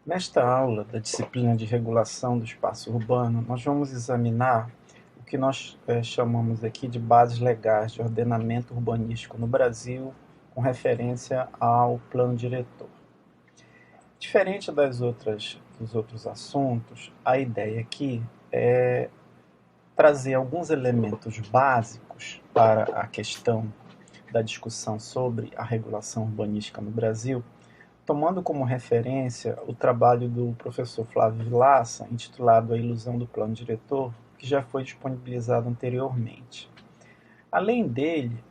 Nesta aula da disciplina de regulação do espaço urbano, nós vamos examinar o que nós chamamos aqui de bases legais de ordenamento urbanístico no Brasil, com referência ao plano diretor. Diferente dos outros assuntos, a ideia aqui é trazer alguns elementos básicos para a questão da discussão sobre a regulação urbanística no Brasil, tomando como referência o trabalho do professor Flávio Vilaça, intitulado A Ilusão do Plano Diretor, que já foi disponibilizado anteriormente. Além dele,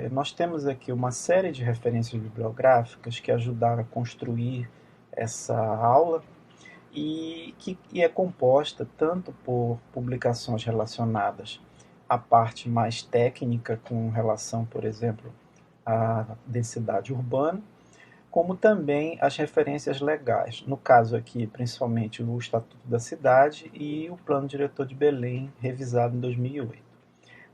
nós temos aqui uma série de referências bibliográficas que ajudaram a construir essa aula e que é composta tanto por publicações relacionadas à parte mais técnica, com relação, por exemplo, à densidade urbana, como também as referências legais, no caso aqui principalmente o Estatuto da Cidade e o Plano Diretor de Belém, revisado em 2008.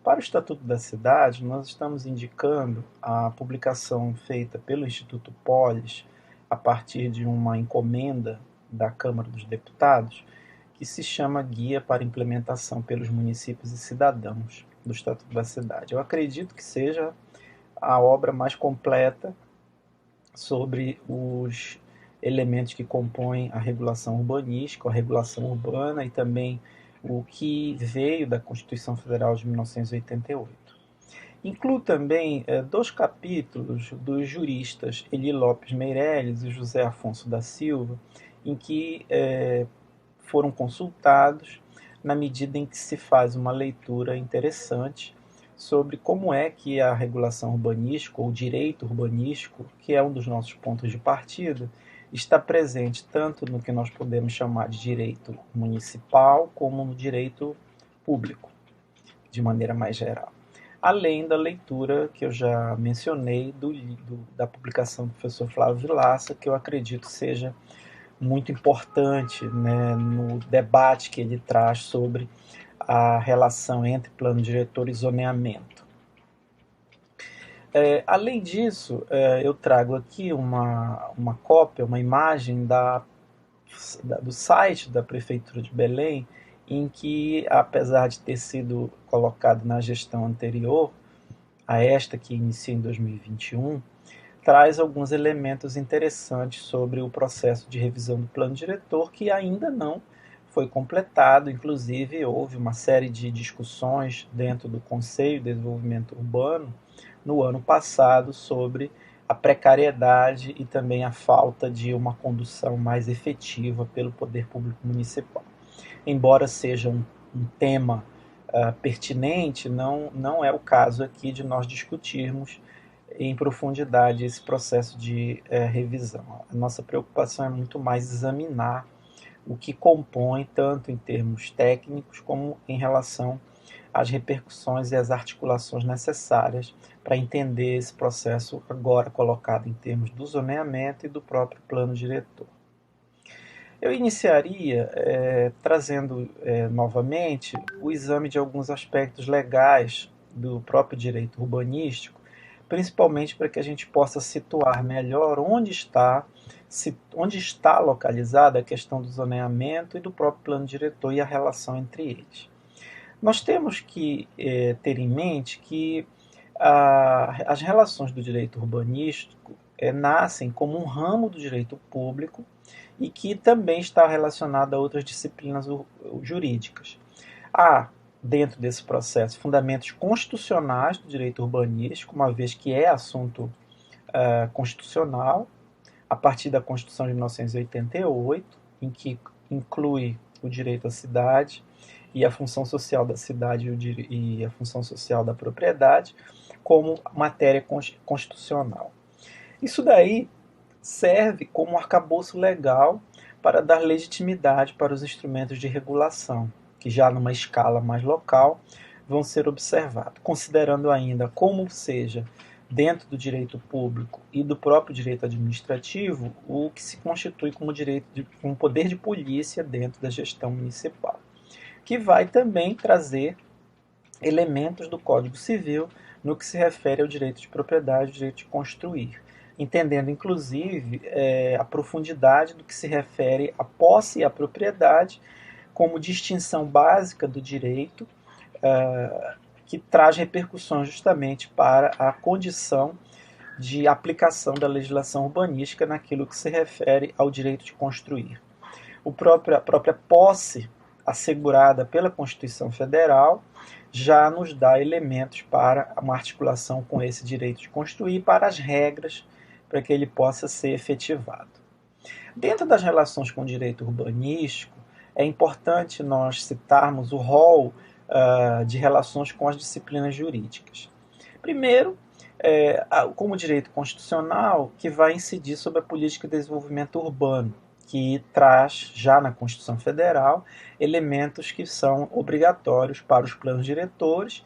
Para o Estatuto da Cidade, nós estamos indicando a publicação feita pelo Instituto Polis, a partir de uma encomenda da Câmara dos Deputados, que se chama Guia para Implementação pelos Municípios e Cidadãos do Estatuto da Cidade. Eu acredito que seja a obra mais completa sobre os elementos que compõem a regulação urbanística, a regulação urbana e também o que veio da Constituição Federal de 1988. Inclui também dois capítulos dos juristas Eli Lopes Meireles e José Afonso da Silva, em que foram consultados na medida em que se faz uma leitura interessante sobre como é que a regulação urbanística, ou o direito urbanístico, que é um dos nossos pontos de partida, está presente tanto no que nós podemos chamar de direito municipal, como no direito público, de maneira mais geral. Além da leitura que eu já mencionei da publicação do professor Flávio Vilaça, que eu acredito seja muito importante, né, no debate que ele traz sobre a relação entre plano diretor e zoneamento. Além disso, eu trago aqui uma cópia, uma imagem do site da Prefeitura de Belém, em que, apesar de ter sido colocado na gestão anterior, a esta que inicia em 2021, traz alguns elementos interessantes sobre o processo de revisão do plano diretor, que ainda não foi completado. Inclusive, houve uma série de discussões dentro do Conselho de Desenvolvimento Urbano no ano passado sobre a precariedade e também a falta de uma condução mais efetiva pelo poder público municipal. Embora seja um tema pertinente, não é o caso aqui de nós discutirmos em profundidade esse processo de revisão. A nossa preocupação é muito mais examinar o que compõe, tanto em termos técnicos, como em relação às repercussões e às articulações necessárias para entender esse processo agora colocado em termos do zoneamento e do próprio plano diretor. Eu iniciaria trazendo novamente o exame de alguns aspectos legais do próprio direito urbanístico, principalmente para que a gente possa situar melhor onde está localizada a questão do zoneamento e do próprio plano diretor e a relação entre eles. Nós temos que ter em mente que as relações do direito urbanístico nascem como um ramo do direito público e que também está relacionado a outras disciplinas jurídicas. Há, dentro desse processo, fundamentos constitucionais do direito urbanístico, uma vez que é assunto constitucional, a partir da Constituição de 1988, em que inclui o direito à cidade e a função social da cidade e a função social da propriedade como matéria constitucional. Isso daí serve como um arcabouço legal para dar legitimidade para os instrumentos de regulação, que já numa escala mais local vão ser observados, considerando ainda como seja dentro do direito público e do próprio direito administrativo o que se constitui como como poder de polícia dentro da gestão municipal, que vai também trazer elementos do Código Civil no que se refere ao direito de propriedade, ao direito de construir, entendendo inclusive a profundidade do que se refere à posse e à propriedade como distinção básica do direito, que traz repercussões justamente para a condição de aplicação da legislação urbanística naquilo que se refere ao direito de construir. A própria posse assegurada pela Constituição Federal já nos dá elementos para uma articulação com esse direito de construir, para as regras para que ele possa ser efetivado. Dentro das relações com o direito urbanístico, é importante nós citarmos o rol de relações com as disciplinas jurídicas. Primeiro, como direito constitucional, que vai incidir sobre a política de desenvolvimento urbano, que traz, já na Constituição Federal, elementos que são obrigatórios para os planos diretores,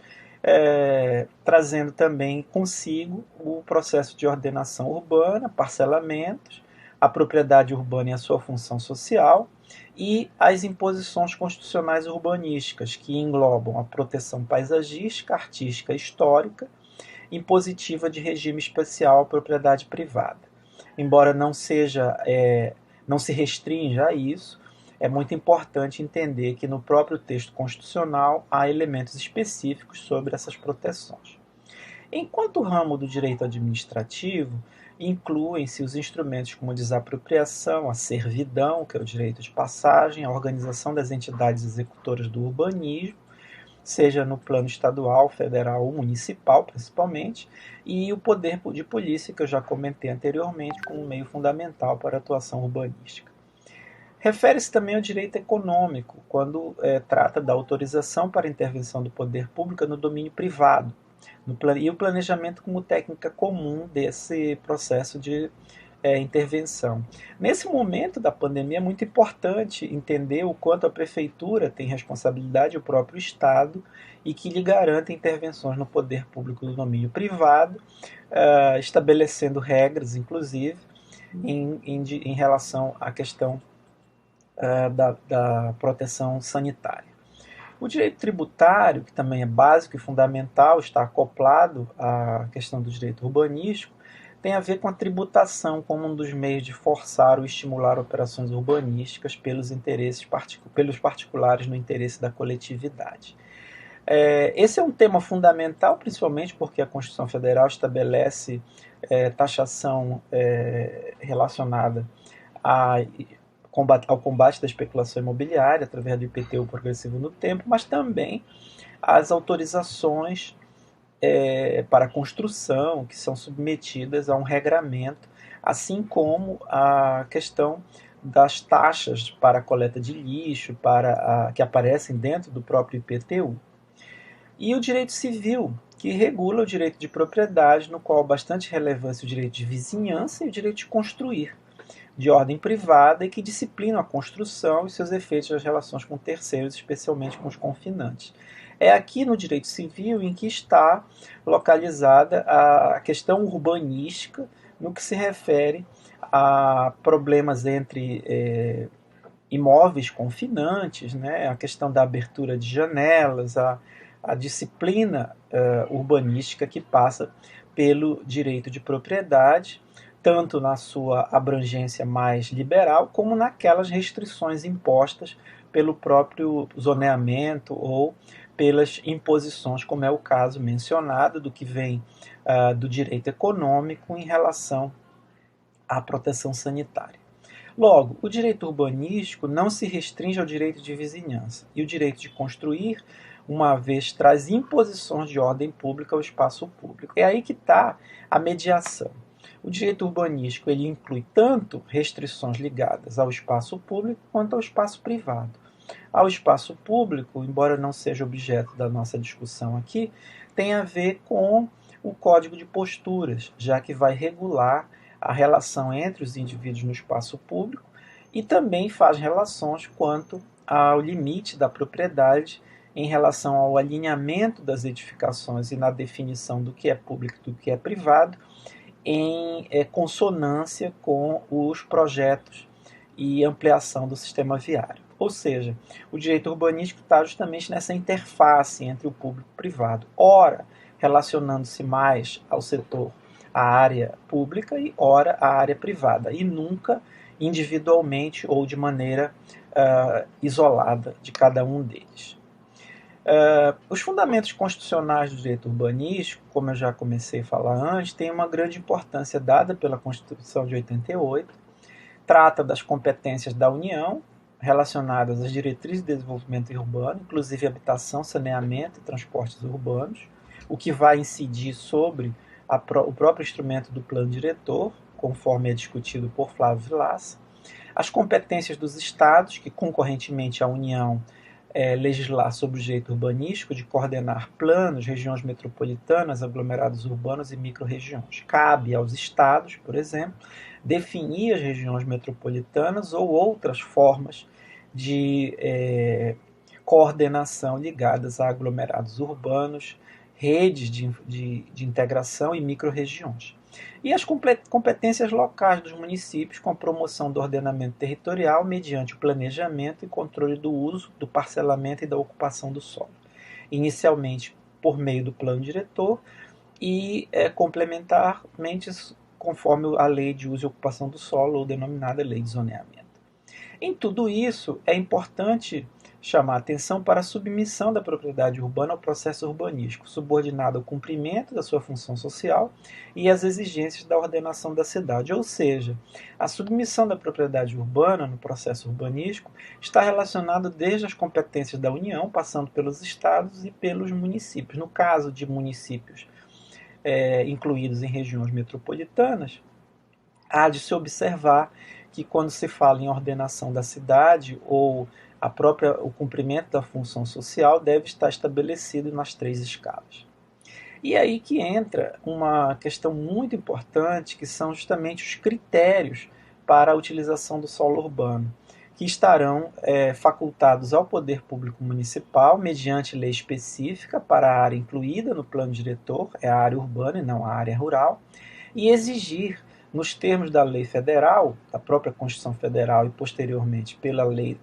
trazendo também consigo o processo de ordenação urbana, parcelamentos, a propriedade urbana e a sua função social, e as imposições constitucionais urbanísticas, que englobam a proteção paisagística, artística e histórica, impositiva de regime especial à propriedade privada. Embora não se restrinja a isso, é muito importante entender que no próprio texto constitucional há elementos específicos sobre essas proteções. Enquanto o ramo do direito administrativo, incluem-se os instrumentos como a desapropriação, a servidão, que é o direito de passagem, a organização das entidades executoras do urbanismo, seja no plano estadual, federal ou municipal, principalmente, e o poder de polícia, que eu já comentei anteriormente, como um meio fundamental para a atuação urbanística. Refere-se também ao direito econômico, quando trata da autorização para intervenção do poder público no domínio privado, e o planejamento como técnica comum desse processo de intervenção. Nesse momento da pandemia é muito importante entender o quanto a prefeitura tem responsabilidade, o próprio Estado, e que lhe garante intervenções no poder público do domínio privado, estabelecendo regras, inclusive, em relação à questão da proteção sanitária. O direito tributário, que também é básico e fundamental, está acoplado à questão do direito urbanístico, tem a ver com a tributação como um dos meios de forçar ou estimular operações urbanísticas pelos particulares no interesse da coletividade. Esse é um tema fundamental, principalmente porque a Constituição Federal estabelece taxação relacionada ao combate da especulação imobiliária, através do IPTU progressivo no tempo, mas também as autorizações para construção, que são submetidas a um regramento, assim como a questão das taxas para a coleta de lixo, que aparecem dentro do próprio IPTU. E o direito civil, que regula o direito de propriedade, no qual bastante relevância o direito de vizinhança e o direito de construir, de ordem privada, e que disciplinam a construção e seus efeitos nas relações com terceiros, especialmente com os confinantes. É aqui no direito civil em que está localizada a questão urbanística no que se refere a problemas entre imóveis confinantes, né, a questão da abertura de janelas, a disciplina urbanística que passa pelo direito de propriedade, tanto na sua abrangência mais liberal, como naquelas restrições impostas pelo próprio zoneamento ou pelas imposições, como é o caso mencionado, do que vem do direito econômico em relação à proteção sanitária. Logo, o direito urbanístico não se restringe ao direito de vizinhança, e o direito de construir, uma vez, traz imposições de ordem pública ao espaço público. É aí que está a mediação. O direito urbanístico ele inclui tanto restrições ligadas ao espaço público quanto ao espaço privado. Ao espaço público, embora não seja objeto da nossa discussão aqui, tem a ver com o Código de Posturas, já que vai regular a relação entre os indivíduos no espaço público e também faz relações quanto ao limite da propriedade em relação ao alinhamento das edificações e na definição do que é público e do que é privado, em consonância com os projetos e ampliação do sistema viário. Ou seja, o direito urbanístico está justamente nessa interface entre o público e o privado, ora relacionando-se mais ao setor a área pública e ora a área privada, e nunca individualmente ou de maneira isolada de cada um deles. Os fundamentos constitucionais do direito urbanístico, como eu já comecei a falar antes, têm uma grande importância dada pela Constituição de 88, trata das competências da União relacionadas às diretrizes de desenvolvimento urbano, inclusive habitação, saneamento e transportes urbanos, o que vai incidir sobre o próprio instrumento do plano diretor, conforme é discutido por Flávio Vilaça, as competências dos estados, que concorrentemente à União legislar sobre o direito urbanístico de coordenar planos, regiões metropolitanas, aglomerados urbanos e microrregiões. Cabe aos estados, por exemplo, definir as regiões metropolitanas ou outras formas de coordenação ligadas a aglomerados urbanos, redes de integração e microrregiões. E as competências locais dos municípios com a promoção do ordenamento territorial mediante o planejamento e controle do uso, do parcelamento e da ocupação do solo, inicialmente por meio do plano diretor e complementarmente conforme a lei de uso e ocupação do solo, ou denominada lei de zoneamento. Em tudo isso, é importante chamar a atenção para a submissão da propriedade urbana ao processo urbanístico, subordinado ao cumprimento da sua função social e às exigências da ordenação da cidade. Ou seja, a submissão da propriedade urbana no processo urbanístico está relacionada desde as competências da União, passando pelos estados e pelos municípios. No caso de municípios incluídos em regiões metropolitanas, há de se observar que quando se fala em ordenação da cidade ou o cumprimento da função social deve estar estabelecido nas 3 escalas. E aí que entra uma questão muito importante, que são justamente os critérios para a utilização do solo urbano, que estarão facultados ao poder público municipal mediante lei específica para a área incluída no plano diretor, é a área urbana e não a área rural, e exigir, nos termos da lei federal, da própria Constituição Federal e posteriormente pela lei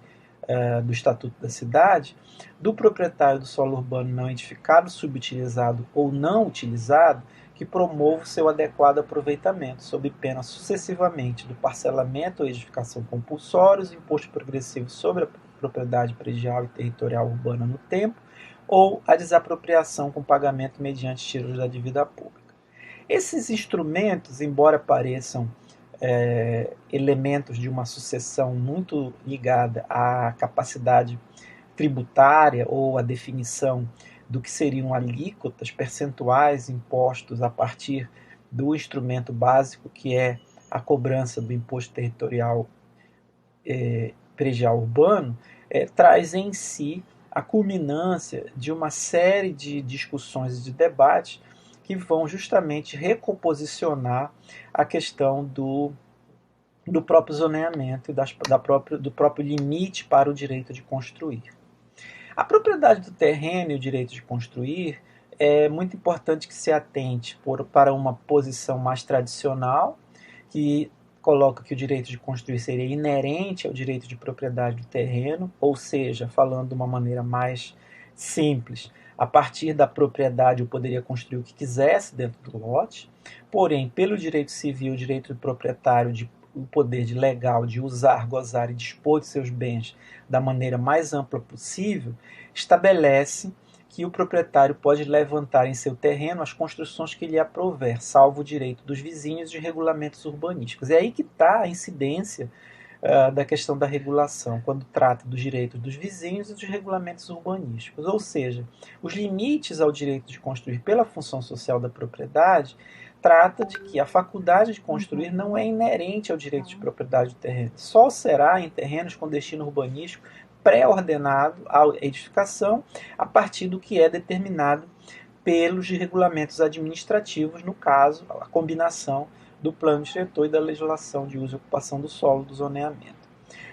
do Estatuto da Cidade, do proprietário do solo urbano não edificado, subutilizado ou não utilizado, que promova o seu adequado aproveitamento, sob pena sucessivamente do parcelamento ou edificação compulsórios, imposto progressivo sobre a propriedade predial e territorial urbana no tempo, ou a desapropriação com pagamento mediante títulos da dívida pública. Esses instrumentos, embora pareçam elementos de uma sucessão muito ligada à capacidade tributária ou à definição do que seriam alíquotas percentuais impostos a partir do instrumento básico, que é a cobrança do imposto territorial predial urbano, traz em si a culminância de uma série de discussões e de debates que vão justamente recomposicionar a questão do próprio zoneamento e do próprio limite para o direito de construir. A propriedade do terreno e o direito de construir é muito importante que se atente para uma posição mais tradicional, que coloca que o direito de construir seria inerente ao direito de propriedade do terreno, ou seja, falando de uma maneira mais simples, a partir da propriedade eu poderia construir o que quisesse dentro do lote, porém, pelo direito civil, o direito do proprietário, o poder legal de usar, gozar e dispor de seus bens da maneira mais ampla possível, estabelece que o proprietário pode levantar em seu terreno as construções que lhe aprouver, salvo o direito dos vizinhos de regulamentos urbanísticos. É aí que está a incidência da questão da regulação, quando trata dos direitos dos vizinhos e dos regulamentos urbanísticos. Ou seja, os limites ao direito de construir pela função social da propriedade trata de que a faculdade de construir não é inerente ao direito de propriedade do terreno. Só será em terrenos com destino urbanístico pré-ordenado à edificação a partir do que é determinado pelos regulamentos administrativos, no caso, a combinação do plano diretor e da legislação de uso e ocupação do solo do zoneamento.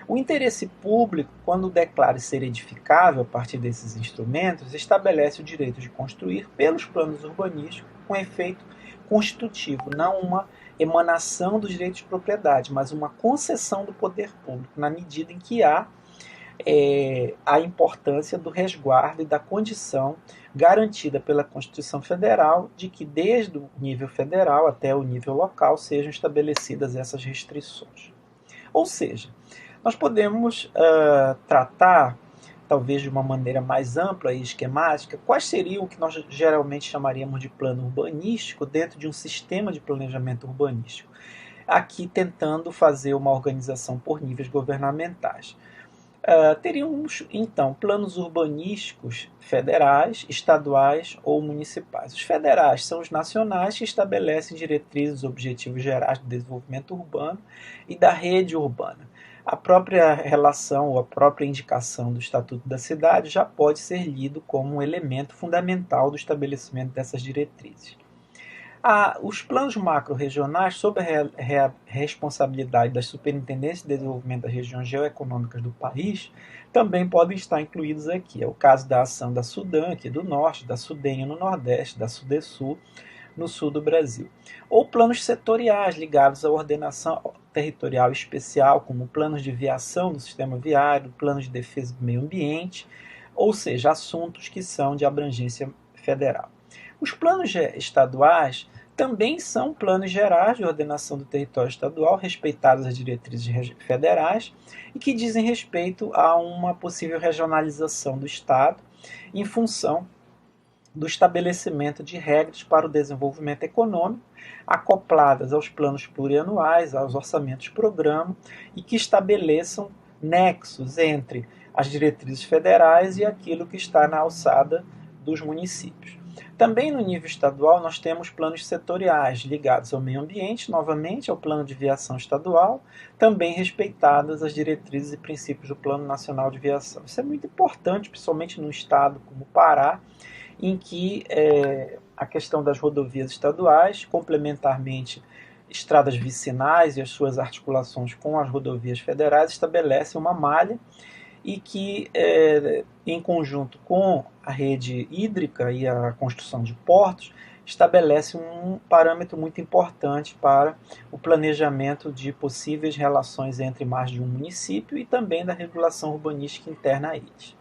O interesse público, quando declara ser edificável a partir desses instrumentos, estabelece o direito de construir pelos planos urbanísticos com efeito constitutivo, não uma emanação do direito de propriedade, mas uma concessão do poder público, na medida em que há a importância do resguardo e da condição garantida pela Constituição Federal de que desde o nível federal até o nível local sejam estabelecidas essas restrições. Ou seja, nós podemos tratar, talvez de uma maneira mais ampla e esquemática, quais seriam o que nós geralmente chamaríamos de plano urbanístico dentro de um sistema de planejamento urbanístico. Aqui tentando fazer uma organização por níveis governamentais. Teríamos, então, planos urbanísticos federais, estaduais ou municipais. Os federais são os nacionais que estabelecem diretrizes e objetivos gerais do desenvolvimento urbano e da rede urbana. A própria relação ou a própria indicação do Estatuto da Cidade já pode ser lido como um elemento fundamental do estabelecimento dessas diretrizes. Os planos macro-regionais, sob a responsabilidade das superintendências de desenvolvimento das regiões geoeconômicas do país, também podem estar incluídos aqui. É o caso da ação da Sudam, aqui do norte, da Sudenha no nordeste, da Sudesul, no sul do Brasil. Ou planos setoriais ligados à ordenação territorial especial, como planos de viação do sistema viário, planos de defesa do meio ambiente, ou seja, assuntos que são de abrangência federal. Os planos estaduais também são planos gerais de ordenação do território estadual, respeitadas as diretrizes federais, e que dizem respeito a uma possível regionalização do Estado em função do estabelecimento de regras para o desenvolvimento econômico, acopladas aos planos plurianuais, aos orçamentos-programa, e que estabeleçam nexos entre as diretrizes federais e aquilo que está na alçada dos municípios. Também no nível estadual nós temos planos setoriais ligados ao meio ambiente, novamente ao plano de viação estadual, também respeitadas as diretrizes e princípios do Plano Nacional de Viação. Isso é muito importante, principalmente num estado como o Pará, em que a questão das rodovias estaduais, complementarmente estradas vicinais e as suas articulações com as rodovias federais, estabelecem uma malha e que, em conjunto com a rede hídrica e a construção de portos, estabelece um parâmetro muito importante para o planejamento de possíveis relações entre mais de um município e também da regulação urbanística interna a eles.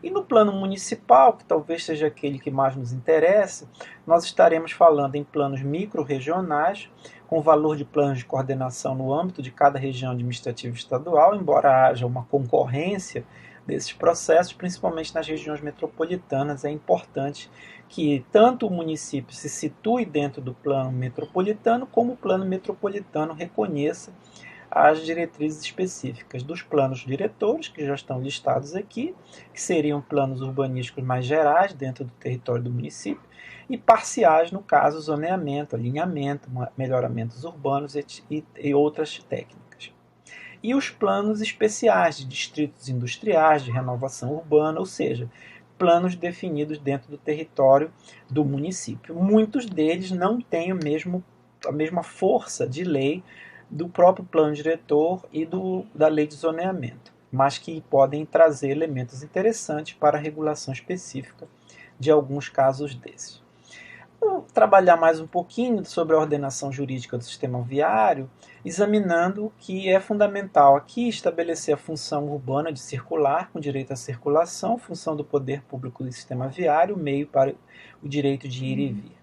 E no plano municipal, que talvez seja aquele que mais nos interessa, nós estaremos falando em planos micro-regionais, com valor de planos de coordenação no âmbito de cada região administrativa estadual, embora haja uma concorrência desses processos, principalmente nas regiões metropolitanas. É importante que tanto o município se situe dentro do plano metropolitano, como o plano metropolitano reconheça as diretrizes específicas dos planos diretores, que já estão listados aqui, que seriam planos urbanísticos mais gerais dentro do território do município, e parciais, no caso, zoneamento, alinhamento, melhoramentos urbanos e outras técnicas. E os planos especiais de distritos industriais, de renovação urbana, ou seja, planos definidos dentro do território do município. Muitos deles não têm a mesma força de lei do próprio plano diretor e da lei de zoneamento, mas que podem trazer elementos interessantes para a regulação específica de alguns casos desses. Vou trabalhar mais um pouquinho sobre a ordenação jurídica do sistema viário, examinando que é fundamental aqui estabelecer a função urbana de circular, com direito à circulação, função do poder público do sistema viário, meio para o direito de ir e vir.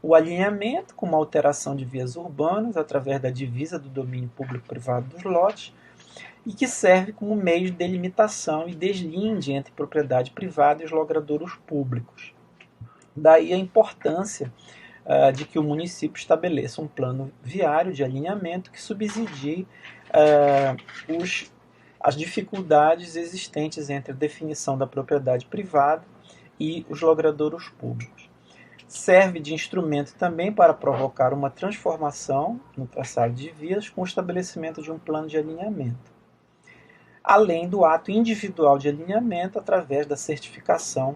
O alinhamento, com uma alteração de vias urbanas através da divisa do domínio público-privado dos lotes, e que serve como meio de delimitação e deslinde entre propriedade privada e os logradouros públicos. Daí a importância de que o município estabeleça um plano viário de alinhamento que subsidie as dificuldades existentes entre a definição da propriedade privada e os logradouros públicos. Serve de instrumento também para provocar uma transformação no traçado de vias com o estabelecimento de um plano de alinhamento, além do ato individual de alinhamento através da certificação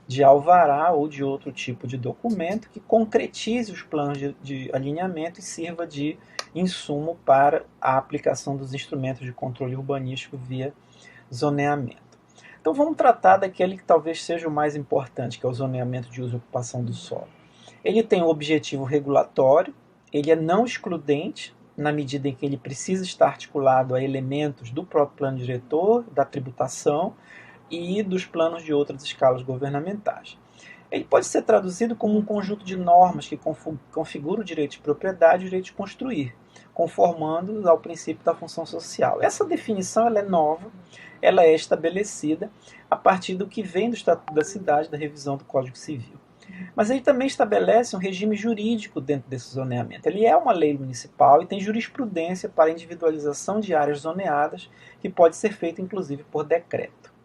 de alvará ou de outro tipo de documento que concretize os planos de alinhamento e sirva de insumo para a aplicação dos instrumentos de controle urbanístico via zoneamento. Então vamos tratar daquele que talvez seja o mais importante, que é o zoneamento de uso e ocupação do solo. Ele tem um objetivo regulatório, ele é não excludente, na medida em que ele precisa estar articulado a elementos do próprio plano diretor, da tributação e dos planos de outras escalas governamentais. Ele pode ser traduzido como um conjunto de normas que configura o direito de propriedade e o direito de construir, conformando ao princípio da função social. Essa definição ela é nova, ela é estabelecida a partir do que vem do Estatuto da Cidade, da revisão do Código Civil. Mas ele também estabelece um regime jurídico dentro desse zoneamento. Ele é uma lei municipal e tem jurisprudência para a individualização de áreas zoneadas, que pode ser feita inclusive por decreto.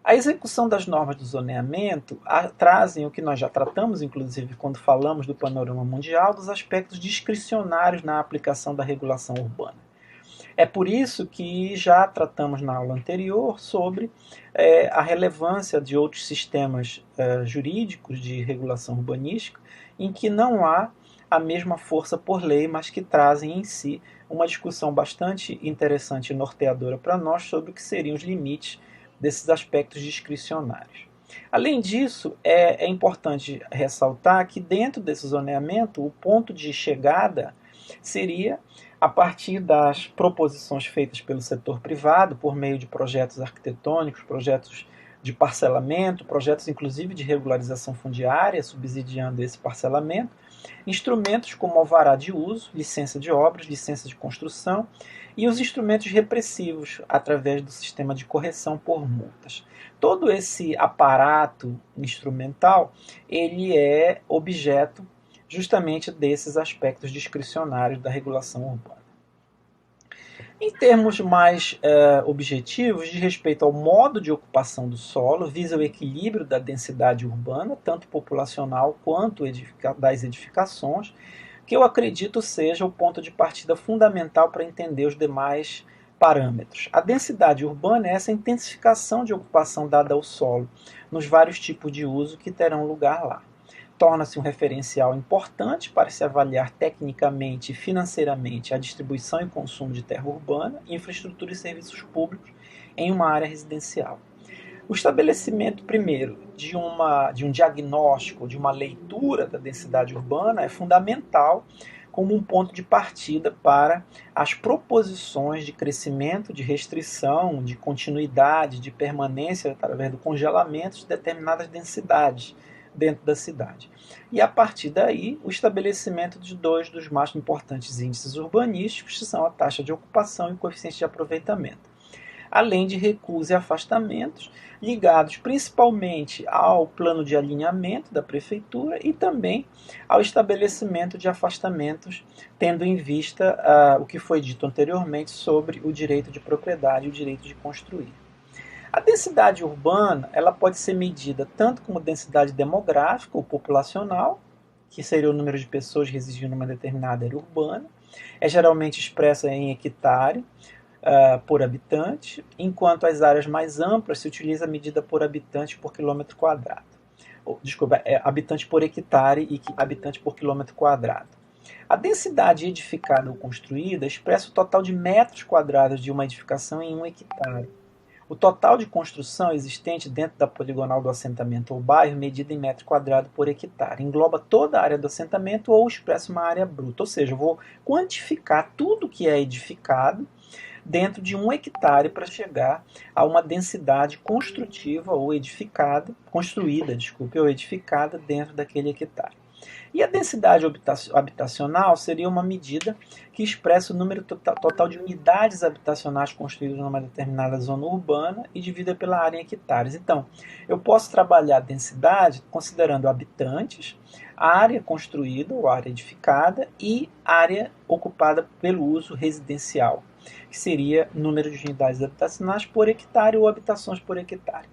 A execução das normas do zoneamento trazem o que nós já tratamos, inclusive quando falamos do panorama mundial, dos aspectos discricionários na aplicação da regulação urbana. É por isso que já tratamos na aula anterior sobre a relevância de outros sistemas jurídicos de regulação urbanística, em que não há a mesma força por lei, mas que trazem em si uma discussão bastante interessante e norteadora para nós sobre o que seriam os limites desses aspectos discricionários. Além disso, é importante ressaltar que dentro desse zoneamento, o ponto de chegada seria a partir das proposições feitas pelo setor privado, por meio de projetos arquitetônicos, projetos de parcelamento, projetos inclusive de regularização fundiária, subsidiando esse parcelamento, instrumentos como alvará de uso, licença de obras, licença de construção e os instrumentos repressivos através do sistema de correção por multas. Todo esse aparato instrumental, ele é objeto justamente desses aspectos discricionários da regulação urbana. Em termos mais objetivos, de respeito ao modo de ocupação do solo, visa o equilíbrio da densidade urbana, tanto populacional quanto das edificações, que eu acredito seja o ponto de partida fundamental para entender os demais parâmetros. A densidade urbana é essa intensificação de ocupação dada ao solo, nos vários tipos de uso que terão lugar lá. Torna-se um referencial importante para se avaliar tecnicamente e financeiramente a distribuição e consumo de terra urbana, infraestrutura e serviços públicos em uma área residencial. O estabelecimento, primeiro, de um diagnóstico, de uma leitura da densidade urbana é fundamental como um ponto de partida para as proposições de crescimento, de restrição, de continuidade, de permanência através do congelamento de determinadas densidades dentro da cidade. E a partir daí, o estabelecimento de dois dos mais importantes índices urbanísticos, que são a taxa de ocupação e o coeficiente de aproveitamento. Além de recuos e afastamentos ligados principalmente ao plano de alinhamento da prefeitura e também ao estabelecimento de afastamentos, tendo em vista o que foi dito anteriormente sobre o direito de propriedade e o direito de construir. A densidade urbana ela pode ser medida tanto como densidade demográfica ou populacional, que seria o número de pessoas residindo numa determinada área urbana, é geralmente expressa em hectare por habitante, enquanto as áreas mais amplas se utiliza a medida por habitante por quilômetro quadrado. Desculpa, habitante por hectare e habitante por quilômetro quadrado. A densidade edificada ou construída expressa o total de metros quadrados de uma edificação em 1 hectare. O total de construção existente dentro da poligonal do assentamento ou bairro, medida em metro quadrado por hectare, engloba toda a área do assentamento ou expressa uma área bruta. Ou seja, eu vou quantificar tudo que é edificado dentro de 1 hectare para chegar a uma densidade construtiva ou construída ou edificada dentro daquele hectare. E a densidade habitacional seria uma medida que expressa o número total de unidades habitacionais construídas numa determinada zona urbana e dividida pela área em hectares. Então, eu posso trabalhar a densidade considerando habitantes, área construída ou área edificada e área ocupada pelo uso residencial, que seria número de unidades habitacionais por hectare ou habitações por hectare.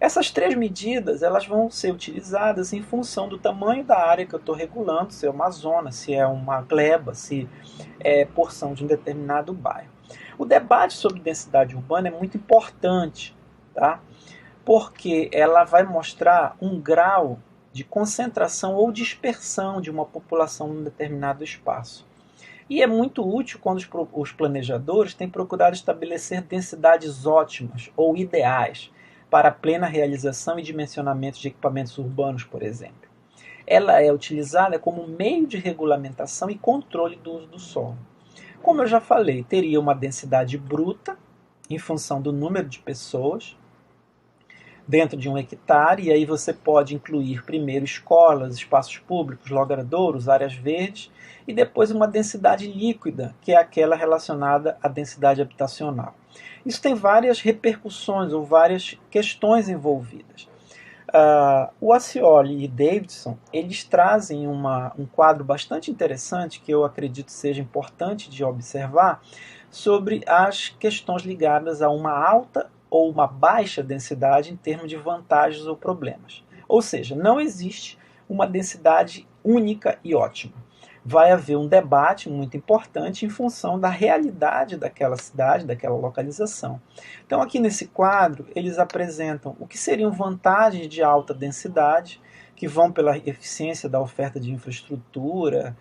Essas três medidas elas vão ser utilizadas em função do tamanho da área que eu estou regulando, se é uma zona, se é uma gleba, se é porção de um determinado bairro. O debate sobre densidade urbana é muito importante, tá? Porque ela vai mostrar um grau de concentração ou dispersão de uma população num determinado espaço. E é muito útil quando os planejadores têm procurado estabelecer densidades ótimas ou ideais para a plena realização e dimensionamento de equipamentos urbanos, por exemplo. Ela é utilizada como meio de regulamentação e controle do uso do solo. Como eu já falei, teria uma densidade bruta em função do número de pessoas dentro de um hectare, e aí você pode incluir primeiro escolas, espaços públicos, logradouros, áreas verdes, e depois uma densidade líquida, que é aquela relacionada à densidade habitacional. Isso tem várias repercussões ou várias questões envolvidas. O Ascioli e Davidson, eles trazem um quadro bastante interessante, que eu acredito seja importante de observar, sobre as questões ligadas a uma alta ou uma baixa densidade em termos de vantagens ou problemas. Ou seja, não existe uma densidade única e ótima. Vai haver um debate muito importante em função da realidade daquela cidade, daquela localização. Então, aqui nesse quadro, eles apresentam o que seriam vantagens de alta densidade, que vão pela eficiência da oferta de infraestrutura,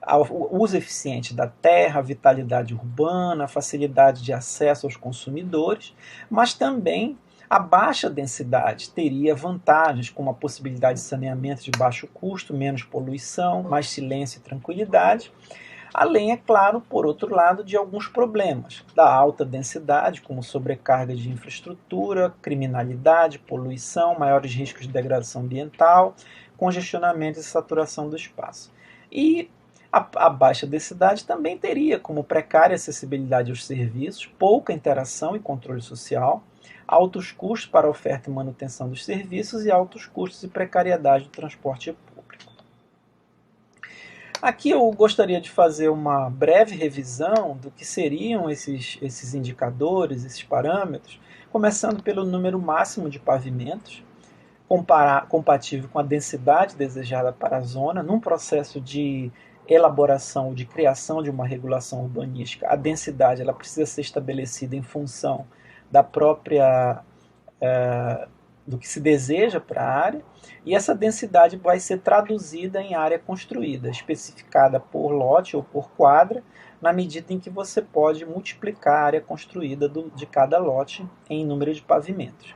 o uso eficiente da terra, a vitalidade urbana, a facilidade de acesso aos consumidores, mas também a baixa densidade teria vantagens, como a possibilidade de saneamento de baixo custo, menos poluição, mais silêncio e tranquilidade, além, é claro, por outro lado, de alguns problemas da alta densidade, como sobrecarga de infraestrutura, criminalidade, poluição, maiores riscos de degradação ambiental, congestionamento e saturação do espaço. E a baixa densidade também teria como precária acessibilidade aos serviços, pouca interação e controle social, altos custos para a oferta e manutenção dos serviços e altos custos e precariedade do transporte público. Aqui eu gostaria de fazer uma breve revisão do que seriam esses indicadores, esses parâmetros, começando pelo número máximo de pavimentos, compatível com a densidade desejada para a zona, num processo de elaboração ou de criação de uma regulação urbanística. A densidade ela precisa ser estabelecida em função da própria do que se deseja para a área, e essa densidade vai ser traduzida em área construída, especificada por lote ou por quadra, na medida em que você pode multiplicar a área construída de cada lote em número de pavimentos.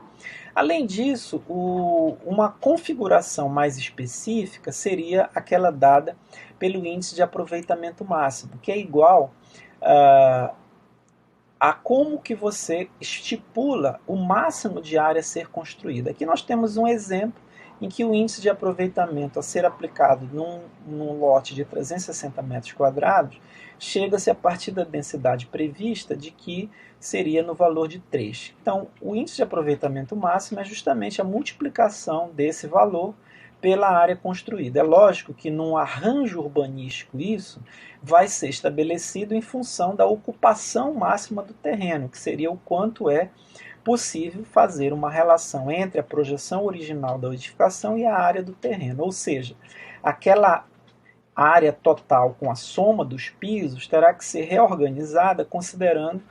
Além disso, uma configuração mais específica seria aquela dada pelo índice de aproveitamento máximo, que é igual a como que você estipula o máximo de área a ser construída. Aqui nós temos um exemplo em que o índice de aproveitamento a ser aplicado num lote de 360 metros quadrados chega-se a partir da densidade prevista de que seria no valor de 3. Então, o índice de aproveitamento máximo é justamente a multiplicação desse valor pela área construída. É lógico que num arranjo urbanístico isso vai ser estabelecido em função da ocupação máxima do terreno, que seria o quanto é possível fazer uma relação entre a projeção original da edificação e a área do terreno, ou seja, aquela área total com a soma dos pisos terá que ser reorganizada considerando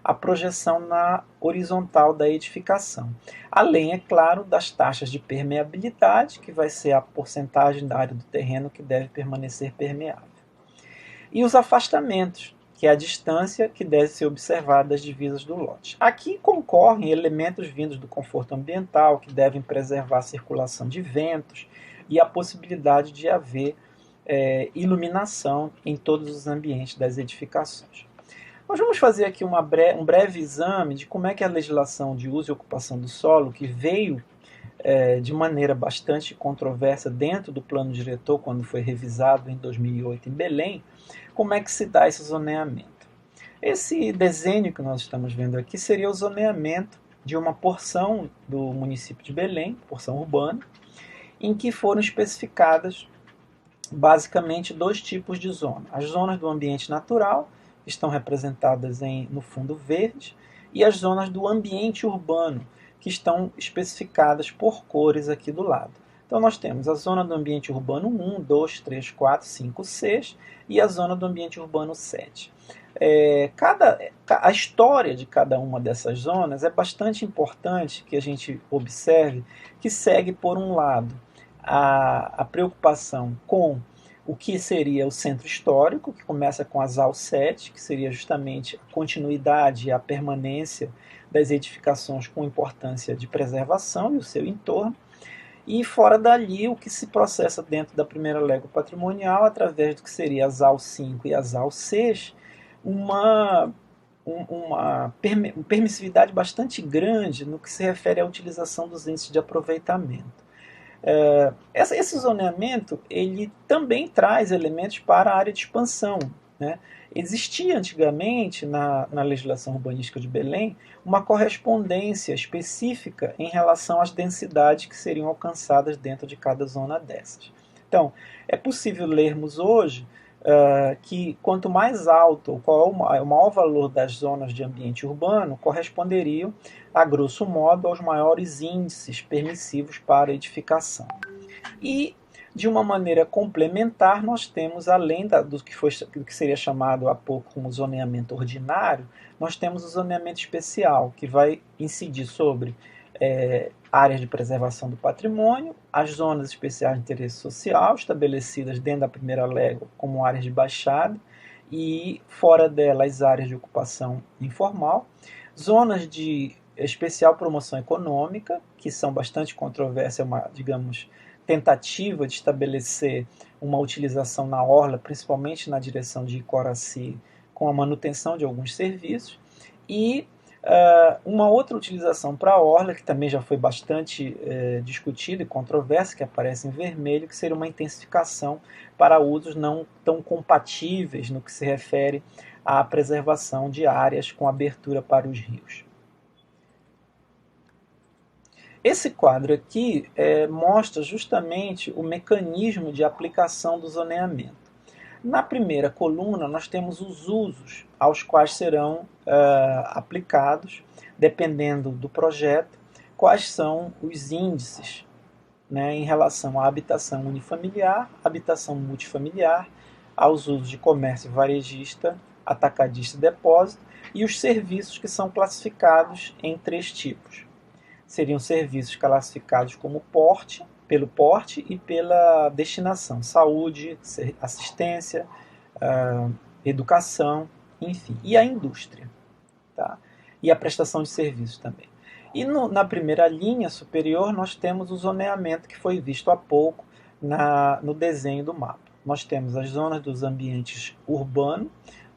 a projeção na horizontal da edificação. Além, é claro, das taxas de permeabilidade, que vai ser a porcentagem da área do terreno que deve permanecer permeável. E os afastamentos, que é a distância que deve ser observada das divisas do lote. Aqui concorrem elementos vindos do conforto ambiental, que devem preservar a circulação de ventos e a possibilidade de haver iluminação em todos os ambientes das edificações. Nós vamos fazer aqui um breve exame de como é que a legislação de uso e ocupação do solo, que veio de maneira bastante controversa dentro do plano diretor, quando foi revisado em 2008 em Belém, como é que se dá esse zoneamento. Esse desenho que nós estamos vendo aqui seria o zoneamento de uma porção do município de Belém, porção urbana, em que foram especificadas basicamente dois tipos de zona. As zonas do ambiente natural, que estão representadas no fundo verde, e as zonas do ambiente urbano, que estão especificadas por cores aqui do lado. Então nós temos a zona do ambiente urbano 1, 2, 3, 4, 5, 6 e a zona do ambiente urbano 7. A história de cada uma dessas zonas é bastante importante que a gente observe que segue, por um lado, a preocupação com o que seria o centro histórico, que começa com a ZAL 7, que seria justamente a continuidade e a permanência das edificações com importância de preservação e o seu entorno, e fora dali o que se processa dentro da primeira légua patrimonial, através do que seria as AL 5 e as AL 6, uma, uma permissividade bastante grande no que se refere à utilização dos índices de aproveitamento. Esse zoneamento ele também traz elementos para a área de expansão, né? Existia antigamente na legislação urbanística de Belém uma correspondência específica em relação às densidades que seriam alcançadas dentro de cada zona dessas. Então, é possível lermos hoje que quanto mais alto, qual é o maior valor das zonas de ambiente urbano, corresponderiam, a grosso modo, aos maiores índices permissivos para edificação. E, de uma maneira complementar, nós temos, além do que seria chamado há pouco como zoneamento ordinário, nós temos o zoneamento especial, que vai incidir sobre áreas de preservação do patrimônio, as zonas especiais de interesse social, estabelecidas dentro da primeira légua como áreas de baixada, e fora dela as áreas de ocupação informal, zonas de especial promoção econômica, que são bastante controversas, digamos, tentativa de estabelecer uma utilização na orla, principalmente na direção de Icoraci, com a manutenção de alguns serviços, e uma outra utilização para a orla, que também já foi bastante discutida e controversa, que aparece em vermelho, que seria uma intensificação para usos não tão compatíveis no que se refere à preservação de áreas com abertura para os rios. Esse quadro aqui mostra justamente o mecanismo de aplicação do zoneamento. Na primeira coluna, nós temos os usos aos quais serão aplicados, dependendo do projeto, quais são os índices, né, em relação à habitação unifamiliar, habitação multifamiliar, aos usos de comércio varejista, atacadista e depósito, e os serviços que são classificados em 3 tipos. Seriam serviços classificados como porte, pelo porte e pela destinação, saúde, assistência, educação, enfim, e a indústria, tá? E a prestação de serviços também. E na primeira linha superior nós temos o zoneamento que foi visto há pouco no desenho do mapa. Nós temos as zonas dos ambientes urbanos,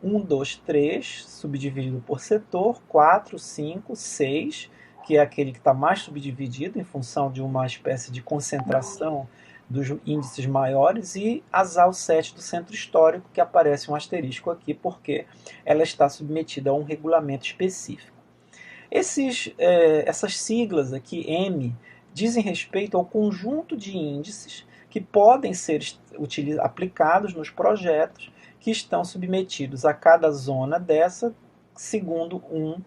1, 2, 3, subdividido por setor, 4, 5, 6, que é aquele que está mais subdividido em função de uma espécie de concentração dos índices maiores, e a ZAL 7 do centro histórico, que aparece um asterisco aqui, porque ela está submetida a um regulamento específico. Essas siglas aqui, M, dizem respeito ao conjunto de índices que podem ser aplicados nos projetos que estão submetidos a cada zona dessa, segundo um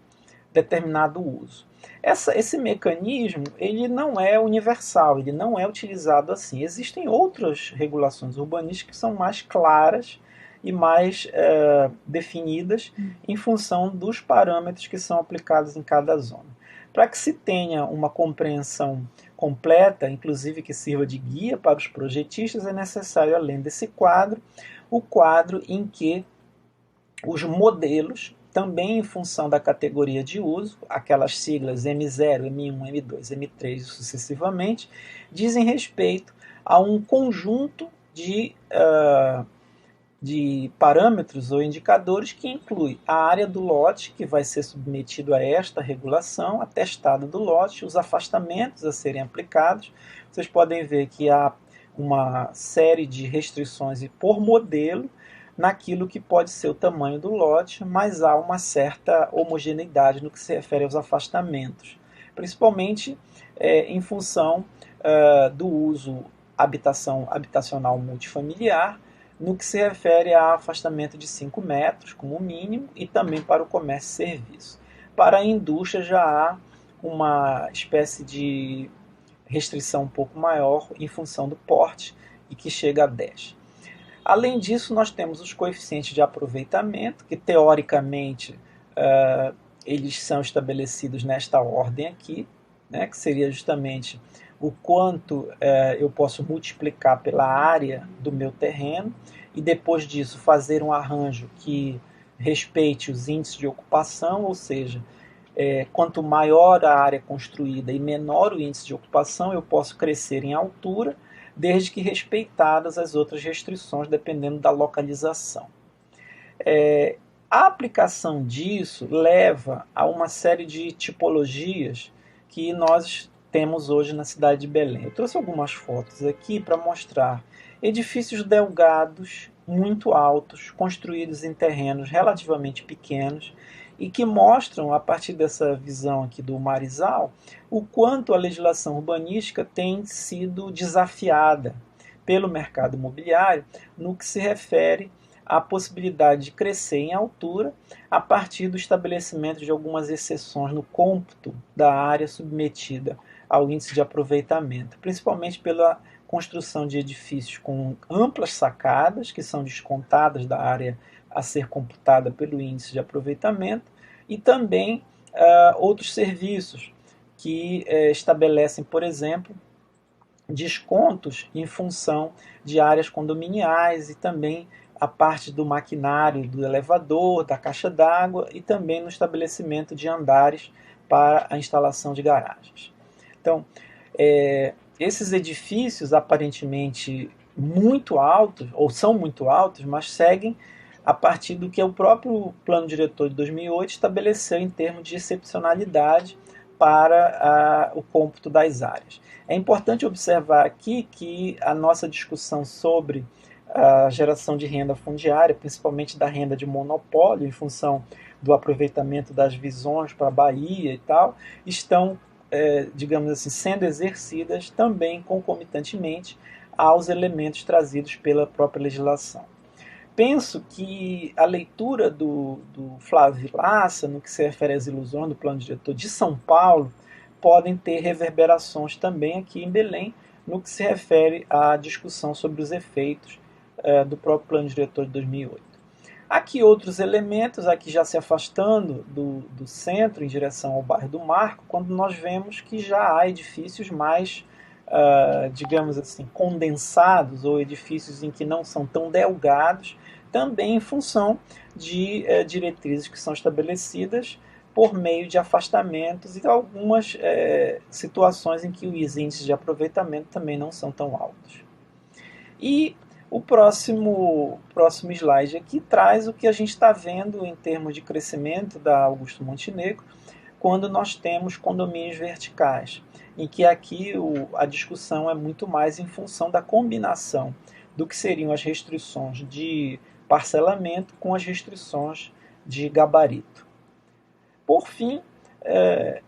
determinado uso. Esse mecanismo ele não é universal, ele não é utilizado assim. Existem outras regulações urbanísticas que são mais claras e mais definidas em função dos parâmetros que são aplicados em cada zona. Para que se tenha uma compreensão completa, inclusive que sirva de guia para os projetistas, é necessário, além desse quadro, o quadro em que os modelos, também em função da categoria de uso, aquelas siglas M0, M1, M2, M3 e sucessivamente, dizem respeito a um conjunto de parâmetros ou indicadores que inclui a área do lote, que vai ser submetido a esta regulação, a testada do lote, os afastamentos a serem aplicados. Vocês podem ver que há uma série de restrições por modelo naquilo que pode ser o tamanho do lote, mas há uma certa homogeneidade no que se refere aos afastamentos, principalmente em função do uso habitacional multifamiliar, no que se refere a afastamento de 5 metros como mínimo, e também para o comércio e serviço. Para a indústria já há uma espécie de restrição um pouco maior em função do porte, e que chega a 10. Além disso, nós temos os coeficientes de aproveitamento, que teoricamente eles são estabelecidos nesta ordem aqui, né, que seria justamente o quanto eu posso multiplicar pela área do meu terreno, e depois disso fazer um arranjo que respeite os índices de ocupação, ou seja, Quanto maior a área construída e menor o índice de ocupação, eu posso crescer em altura, desde que respeitadas as outras restrições, dependendo da localização. A aplicação disso leva a uma série de tipologias que nós temos hoje na cidade de Belém. Eu trouxe algumas fotos aqui para mostrar edifícios delgados, muito altos, construídos em terrenos relativamente pequenos e que mostram, a partir dessa visão aqui do Marizal, o quanto a legislação urbanística tem sido desafiada pelo mercado imobiliário no que se refere à possibilidade de crescer em altura a partir do estabelecimento de algumas exceções no cômputo da área submetida ao índice de aproveitamento, principalmente pela construção de edifícios com amplas sacadas, que são descontadas da área a ser computada pelo índice de aproveitamento, e também outros serviços que estabelecem, por exemplo, descontos em função de áreas condominiais e também a parte do maquinário do elevador, da caixa d'água e também no estabelecimento de andares para a instalação de garagens. Então, esses edifícios aparentemente muito altos, ou são muito altos, mas seguem a partir do que o próprio Plano Diretor de 2008 estabeleceu em termos de excepcionalidade para o cômputo das áreas. É importante observar aqui que a nossa discussão sobre a geração de renda fundiária, principalmente da renda de monopólio, em função do aproveitamento das visões para a Bahia e tal, estão, digamos assim, sendo exercidas também concomitantemente aos elementos trazidos pela própria legislação. Penso que a leitura do Flávio Vilaça, no que se refere às ilusões do Plano Diretor de São Paulo, podem ter reverberações também aqui em Belém, no que se refere à discussão sobre os efeitos do próprio Plano Diretor de 2008. Aqui outros elementos, aqui já se afastando do centro em direção ao bairro do Marco, quando nós vemos que já há edifícios mais, digamos assim, condensados, ou edifícios em que não são tão delgados, também em função de diretrizes que são estabelecidas por meio de afastamentos e algumas situações em que os índices de aproveitamento também não são tão altos. E o próximo slide aqui traz o que a gente está vendo em termos de crescimento da Augusto Montenegro, quando nós temos condomínios verticais, em que aqui a discussão é muito mais em função da combinação do que seriam as restrições de parcelamento com as restrições de gabarito. Por fim,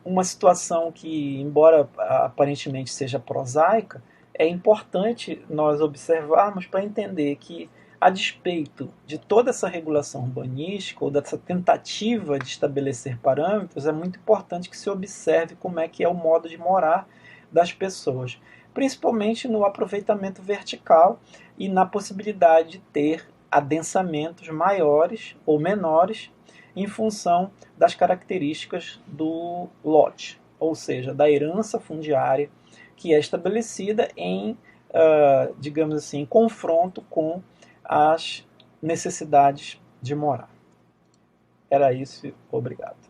uma situação que, embora aparentemente seja prosaica, é importante nós observarmos para entender que, a despeito de toda essa regulação urbanística ou dessa tentativa de estabelecer parâmetros, é muito importante que se observe como é que é o modo de morar das pessoas, principalmente no aproveitamento vertical e na possibilidade de ter adensamentos maiores ou menores em função das características do lote, ou seja, da herança fundiária que é estabelecida em, digamos assim, confronto com as necessidades de morar. Era isso, obrigado.